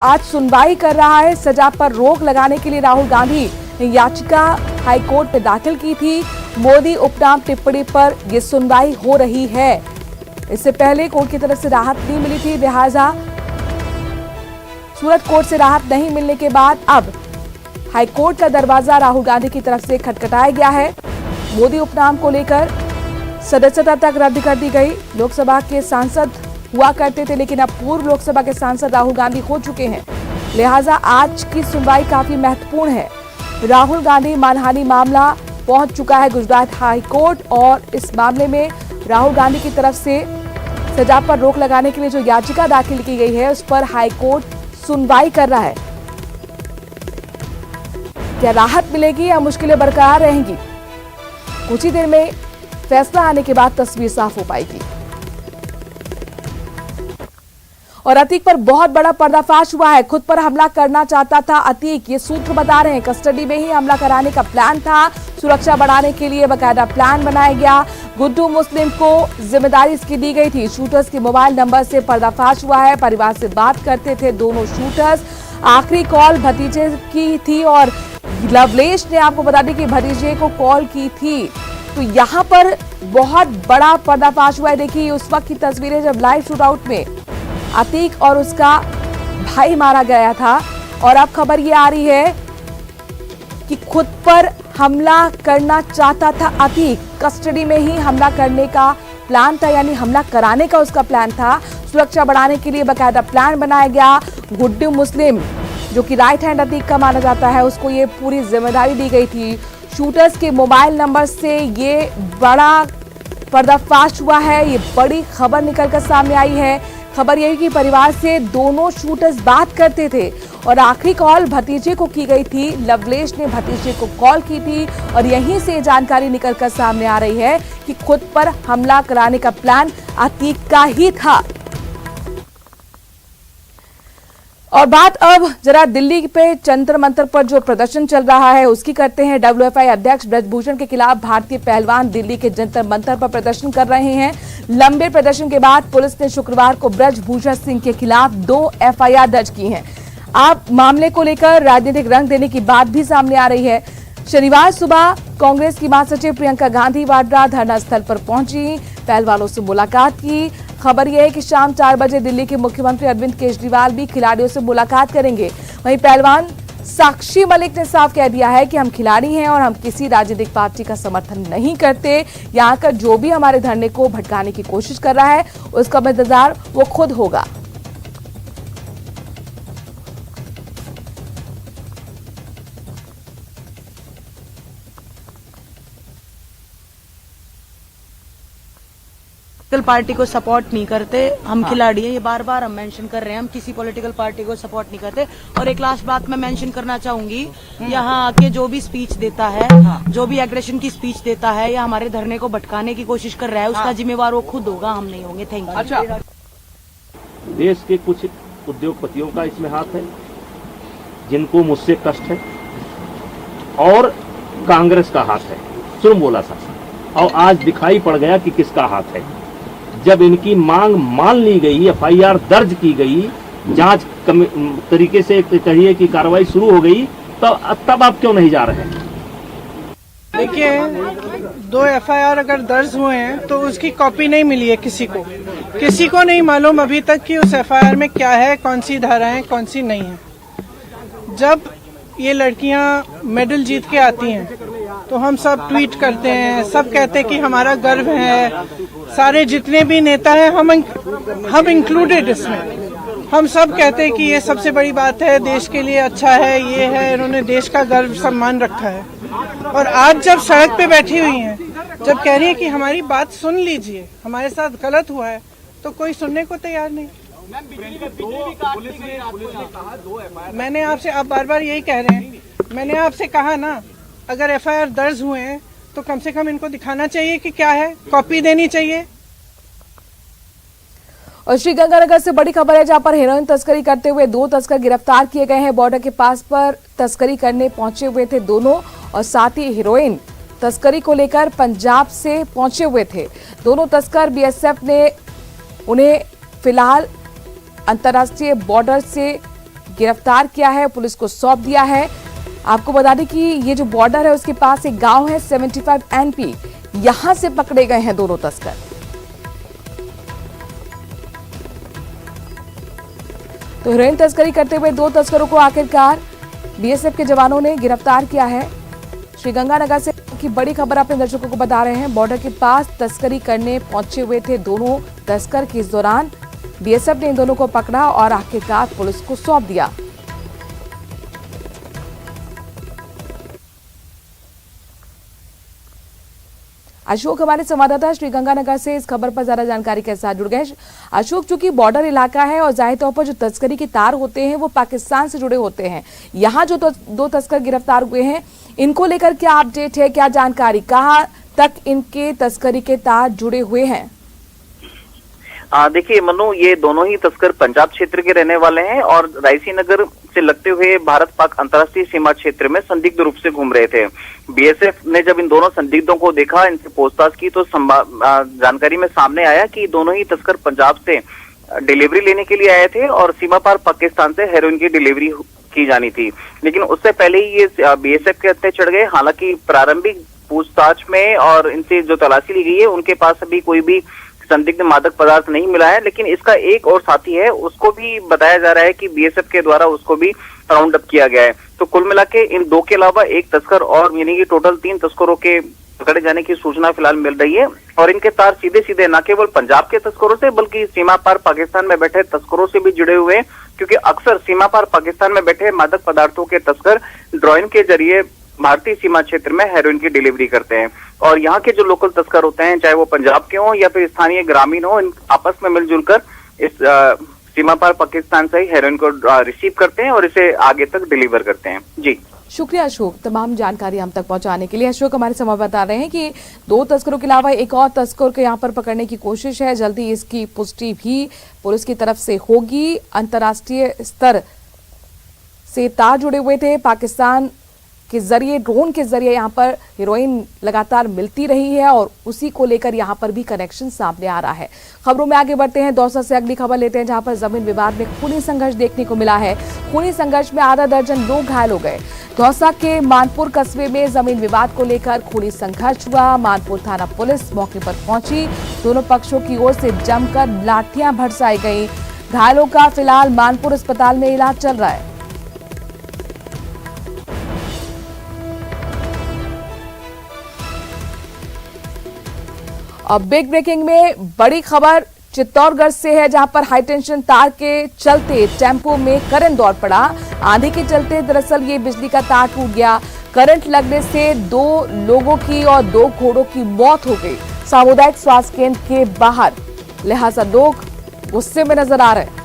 आज सुनवाई कर रहा है। सजा पर रोक लगाने के लिए राहुल गांधी ने याचिका हाईकोर्ट में दाखिल की थी। मोदी उपनाम टिप्पणी पर यह सुनवाई हो रही है। इससे पहले कोर्ट की तरफ से राहत नहीं मिली थी, लिहाजा सूरत कोर्ट से राहत नहीं मिलने के बाद अब हाईकोर्ट का दरवाजा राहुल गांधी की तरफ से खटखटाया गया है। मोदी उपनाम को लेकर सदस्यता तक रद्द कर दी गई। लोकसभा के सांसद हुआ करते थे, लेकिन अब पूर्व लोकसभा के सांसद राहुल गांधी हो चुके हैं, लिहाजा आज की सुनवाई काफी महत्वपूर्ण है। राहुल गांधी मानहानि मामला पहुंच चुका है गुजरात हाई कोर्ट और इस मामले में राहुल गांधी की तरफ से सजा पर रोक लगाने के लिए जो याचिका दाखिल की गई है उस पर हाई कोर्ट सुनवाई कर रहा है। क्या राहत मिलेगी या मुश्किलें बरकरार रहेंगी? कुछ ही देर में फैसला आने के बाद तस्वीर साफ हो पाएगी। और अतीक पर बहुत बड़ा पर्दाफाश हुआ है। खुद पर हमला करना चाहता था अतीक, ये सूत्र बता रहे हैं। कस्टडी में ही हमला कराने का प्लान था। सुरक्षा बढ़ाने के लिए बकायदा प्लान बनाया गया। गुड्डू मुस्लिम को जिम्मेदारी इसकी दी गई थी। शूटर्स के मोबाइल नंबर से पर्दाफाश हुआ है। परिवार से बात करते थे दोनों शूटर्स। आखिरी कॉल भतीजे की थी और लवलेश ने आपको बता दी कि भतीजे को कॉल की थी। तो यहाँ पर बहुत बड़ा पर्दाफाश हुआ है। देखिए उस वक्त की तस्वीरें जब लाइव शूटआउट में अतीक और उसका भाई मारा गया था और अब खबर ये आ रही है कि खुद पर हमला करना चाहता था अतीक। कस्टडी में ही हमला करने का प्लान था, यानी हमला कराने का उसका प्लान था। सुरक्षा बढ़ाने के लिए बकायदा प्लान बनाया गया। गुड्डू मुस्लिम जो कि राइट हैंड अतीक का माना जाता है, उसको ये पूरी जिम्मेदारी दी गई थी। शूटर्स के मोबाइल नंबर से ये बड़ा पर्दाफाश हुआ है। ये बड़ी खबर निकलकर सामने आई है। खबर यही कि परिवार से दोनों शूटर्स बात करते थे और आखिरी कॉल भतीजे को की गई थी। लवलेश ने भतीजे को कॉल की थी और यहीं से जानकारी निकलकर सामने आ रही है कि खुद पर हमला कराने का प्लान अतीक का ही था। और बात अब जरा दिल्ली पे जंतर मंतर पर जो प्रदर्शन चल रहा है उसकी करते हैं। डब्ल्यूएफआई अध्यक्ष ब्रजभूषण के खिलाफ भारतीय पहलवान दिल्ली के जंतर मंतर पर प्रदर्शन कर रहे हैं। लंबे प्रदर्शन के बाद पुलिस ने शुक्रवार को ब्रजभूषण सिंह के खिलाफ 2 एफआईआर दर्ज की हैं। अब मामले को लेकर राजनीतिक रंग देने की बात भी सामने आ रही है। शनिवार सुबह कांग्रेस की महासचिव प्रियंका गांधी वाड्रा धरना स्थल पर पहुंची, पहलवानों से मुलाकात की। खबर यह है कि शाम 4 बजे दिल्ली के मुख्यमंत्री अरविंद केजरीवाल भी खिलाड़ियों से मुलाकात करेंगे। वहीं पहलवान साक्षी मलिक ने साफ कह दिया है कि हम खिलाड़ी हैं और हम किसी राजनीतिक पार्टी का समर्थन नहीं करते। यहाँ का जो भी हमारे धरने को भटकाने की कोशिश कर रहा है उसका इंतजार वो खुद होगा। पॉलिटिकल पार्टी को सपोर्ट नहीं करते, हम खिलाड़ी हैं, ये बार बार हम मेंशन कर रहे हैं। हम किसी पॉलिटिकल पार्टी को सपोर्ट नहीं करते। और एक लास्ट बात मैं मेंशन करना चाहूंगी, यहाँ आके जो भी स्पीच देता है, जो भी एग्रेशन की स्पीच देता है या हमारे धरने को भटकाने की कोशिश कर रहा है, उसका जिम्मेवार वो खुद होगा, हम नहीं होंगे। Thank you. अच्छा, देश के कुछ उद्योगपतियों का इसमें हाथ है जिनको मुझसे कष्ट है और कांग्रेस का हाथ है। सुन बोला सा और आज दिखाई पड़ गया कि किसका हाथ है। जब इनकी मांग मान ली गई, एफआईआर दर्ज की गई, जांच तरीके से कहिए कि कार्रवाई शुरू हो गई, तो तब आप क्यों नहीं जा रहे हैं? देखिए 2 एफआईआर अगर दर्ज हुए हैं तो उसकी कॉपी नहीं मिली है किसी को नहीं मालूम अभी तक कि उस एफआईआर में क्या है, कौन सी धाराएं कौन सी नहीं है। जब ये लड़कियां मेडल जीत के आती हैं तो हम सब ट्वीट करते हैं, सब कहते हैं कि हमारा गर्व है। सारे जितने भी नेता हैं हम इंक्लूडेड इसमें, हम सब कहते हैं कि ये सबसे बड़ी बात है, देश के लिए अच्छा है, ये है, इन्होंने देश का गर्व सम्मान रखा है। और आज जब सड़क पे बैठी हुई हैं, जब कह रही है कि हमारी बात सुन लीजिए, हमारे साथ गलत हुआ है, तो कोई सुनने को तैयार नहीं। मैंने आपसे, आप बार बार यही कह रहे हैं, मैंने आपसे कहा ना अगर एफआईआर दर्ज हुए हैं तो कम से कम इनको दिखाना चाहिए कि क्या है, कॉपी देनी चाहिए। और श्रीगंगानगर से बड़ी खबर है, जहां पर हेरोइन तस्करी करते हुए 2 तस्कर गिरफ्तार किए गए हैं। बॉर्डर के पास पर तस्करी करने पहुंचे हुए थे दोनों और साथ ही हेरोइन तस्करी को लेकर पंजाब से पहुंचे हुए थे। दोनों तस्कर बीएसएफ ने उन्हें फिलहाल अंतर्राष्ट्रीय बॉर्डर से गिरफ्तार किया है, पुलिस को सौंप दिया है। आपको बता दें कि ये जो बॉर्डर है उसके पास एक गांव है 75 NP, यहां से पकड़े गए हैं दोनों तस्कर। तो हेरोइन तस्करी करते हुए 2 तस्करों को आखिरकार बीएसएफ के जवानों ने गिरफ्तार किया है। श्रीगंगानगर से की बड़ी खबर अपने दर्शकों को बता रहे हैं। बॉर्डर के पास तस्करी करने पहुंचे हुए थे दोनों तस्कर की इस दौरान बीएसएफ ने इन दोनों को पकड़ा और आखिरकार पुलिस को सौंप दिया। अशोक हमारे संवाददाता श्रीगंगानगर से इस खबर पर ज्यादा जानकारी के साथ जुड़ गए। अशोक, चूंकि बॉर्डर इलाका है और जाहिर तौर पर जो तस्करी के तार होते हैं वो पाकिस्तान से जुड़े होते हैं, यहाँ जो 2 तस्कर गिरफ्तार हुए हैं इनको लेकर क्या अपडेट है, क्या जानकारी, कहां तक इनके तस्करी के तार जुड़े हुए हैं? देखिए मनु, ये दोनों ही तस्कर पंजाब क्षेत्र के रहने वाले हैं और रायसी नगर से लगते हुए भारत पाक अंतर्राष्ट्रीय सीमा क्षेत्र में संदिग्ध रूप से घूम रहे थे। बीएसएफ ने जब इन दोनों संदिग्धों को देखा, इनसे पूछताछ की तो जानकारी में सामने आया कि दोनों ही तस्कर पंजाब से डिलीवरी लेने के लिए आए थे और सीमा पार पाकिस्तान से हेरोइन की डिलीवरी की जानी थी। लेकिन उससे पहले ही ये बीएसएफ के हत्थे चढ़ गए। हालांकि प्रारंभिक पूछताछ में और इनसे जो तलाशी ली गई है उनके पास अभी कोई भी संदिग्ध मादक पदार्थ नहीं मिला है, लेकिन इसका एक और साथी है, उसको भी बताया जा रहा है कि बीएसएफ के द्वारा उसको भी राउंड अप किया गया है। तो कुल मिला के इन 2 के अलावा 1 तस्कर और यानी कि टोटल 3 तस्करों के पकड़े जाने की सूचना फिलहाल मिल रही है। और इनके तार सीधे सीधे न केवल पंजाब के तस्करों से बल्कि सीमा पार पाकिस्तान में बैठे तस्करों से भी जुड़े हुए हैं, क्योंकि अक्सर सीमा पार पाकिस्तान में बैठे मादक पदार्थों के तस्कर ड्रोन के जरिए भारतीय सीमा क्षेत्र में हेरोइन की डिलीवरी करते हैं। और यहाँ के जो लोकल तस्कर होते हैं, चाहे वो पंजाब के हों या फिर स्थानीय ग्रामीण हो, इन आपस में मिलजुल कर इस सीमा पार पाकिस्तान से ही हेरोइन को रिसीव करते हैं और इसे आगे तक डिलीवर करते हैं। जी शुक्रिया अशोक, तमाम जानकारी हम तक पहुंचाने के लिए। अशोक हमारे संवाददाता बता रहे हैं कि 2 तस्करों के अलावा एक और तस्कर को यहाँ पर पकड़ने की कोशिश है। जल्दी इसकी पुष्टि भी पुलिस की तरफ से होगी। अंतर्राष्ट्रीय स्तर से तार जुड़े हुए थे, पाकिस्तान के जरिए, ड्रोन के जरिए यहाँ पर हेरोइन लगातार मिलती रही है और उसी को लेकर यहाँ पर भी कनेक्शन सामने आ रहा है। खबरों में आगे बढ़ते हैं। दौसा से अगली खबर लेते हैं, जहाँ पर जमीन विवाद में खूनी संघर्ष देखने को मिला है। खूनी संघर्ष में आधा दर्जन लोग घायल हो गए। दौसा के मानपुर कस्बे में जमीन विवाद को लेकर खूनी संघर्ष हुआ। मानपुर थाना पुलिस मौके पर पहुंची। दोनों पक्षों की ओर से जमकर लाठियां बरसाई गई। घायलों का फिलहाल मानपुर अस्पताल में इलाज चल रहा है। अब बिग ब्रेकिंग में बड़ी खबर चित्तौड़गढ़ से है, जहां पर हाईटेंशन तार के चलते टेम्पो में करंट दौड़ पड़ा। आंधी के चलते दरअसल ये बिजली का तार टूट गया। करंट लगने से 2 लोगों की और 2 घोड़ों की मौत हो गई सामुदायिक स्वास्थ्य केंद्र के बाहर। लिहाजा लोग गुस्से में नजर आ रहे हैं।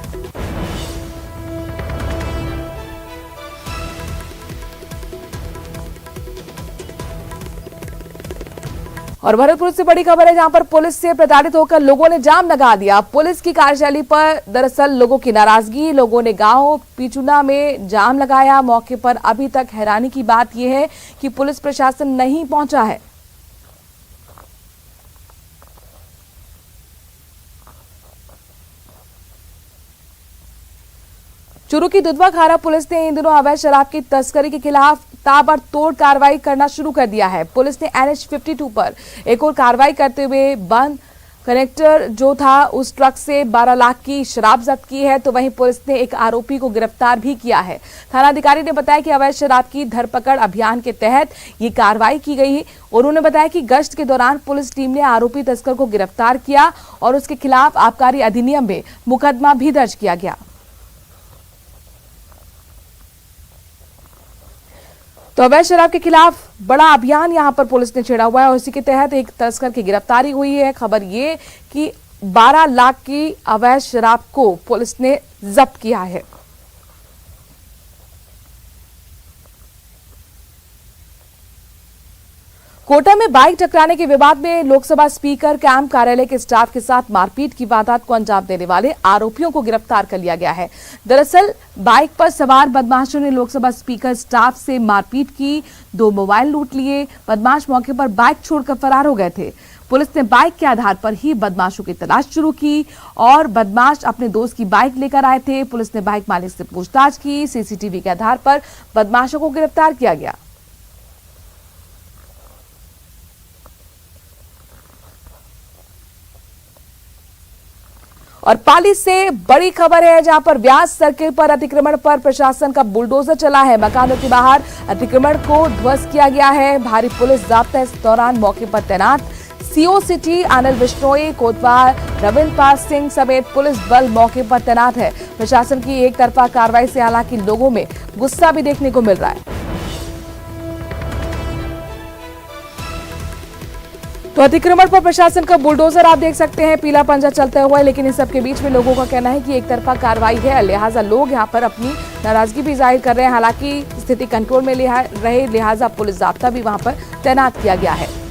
और भरतपुर से बड़ी खबर है, जहां पर पुलिस से प्रताड़ित होकर लोगों ने जाम लगा दिया। पुलिस की कार्यशैली पर दरअसल लोगों की नाराजगी, लोगों ने गांव पिचुना में जाम लगाया। मौके पर अभी तक हैरानी की बात यह है कि पुलिस प्रशासन नहीं पहुंचा है। चूरू की दुधवा खारा पुलिस ने इन दिनों अवैध शराब की तस्करी के खिलाफ ताबड़तोड़ कार्रवाई करना शुरू कर दिया है। पुलिस ने NH 52 पर एक और कार्रवाई करते हुए बंद कनेक्टर जो था उस ट्रक से 12 लाख की शराब जब्त की है। तो वहीं पुलिस ने एक आरोपी को गिरफ्तार भी किया है। थानाधिकारी ने बताया कि अवैध शराब की धरपकड़ अभियान के तहत ये कार्रवाई की गई है। उन्होंने बताया कि गश्त के दौरान पुलिस टीम ने आरोपी तस्कर को गिरफ्तार किया और उसके खिलाफ आबकारी अधिनियम में मुकदमा भी दर्ज किया गया। तो अवैध शराब के खिलाफ बड़ा अभियान यहां पर पुलिस ने छेड़ा हुआ है और उसी के तहत एक तस्कर की गिरफ्तारी हुई है। खबर ये कि 12 लाख की अवैध शराब को पुलिस ने जब्त किया है। कोटा में बाइक टकराने के विवाद में लोकसभा स्पीकर कैंप कार्यालय के स्टाफ के साथ मारपीट की वारदात को अंजाम देने वाले आरोपियों को गिरफ्तार कर लिया गया है। दरअसल बाइक पर सवार बदमाशों ने लोकसभा स्पीकर स्टाफ से मारपीट की, 2 मोबाइल लूट लिए। बदमाश मौके पर बाइक छोड़कर फरार हो गए थे। पुलिस ने बाइक के आधार पर ही बदमाशों की तलाश शुरू की और बदमाश अपने दोस्त की बाइक लेकर आए थे। पुलिस ने बाइक मालिक से पूछताछ की। सीसीटीवी के आधार पर बदमाशों को गिरफ्तार किया गया। और पाली से बड़ी खबर है, जहां पर व्यास सर्किल पर अतिक्रमण पर प्रशासन का बुलडोजर चला है। मकानों के बाहर अतिक्रमण को ध्वस्त किया गया है। भारी पुलिस जाब्ता इस दौरान मौके पर तैनात। सीओ सिटी अनिल बिश्नोई, कोतवाल रविंद्र पाल सिंह समेत पुलिस बल मौके पर तैनात है। प्रशासन की एक तरफा कार्रवाई से हालांकि लोगों में गुस्सा भी देखने को मिल रहा है। तो अतिक्रमण पर प्रशासन का बुलडोजर आप देख सकते हैं पीला पंजा चलते हुए, लेकिन इस सब के बीच में लोगों का कहना है कि एक तरफा कार्रवाई है, लिहाजा लोग यहां पर अपनी नाराजगी भी जाहिर कर रहे हैं। हालांकि स्थिति कंट्रोल में रहे, लिहाजा पुलिस जाब्ता भी वहां पर तैनात किया गया है।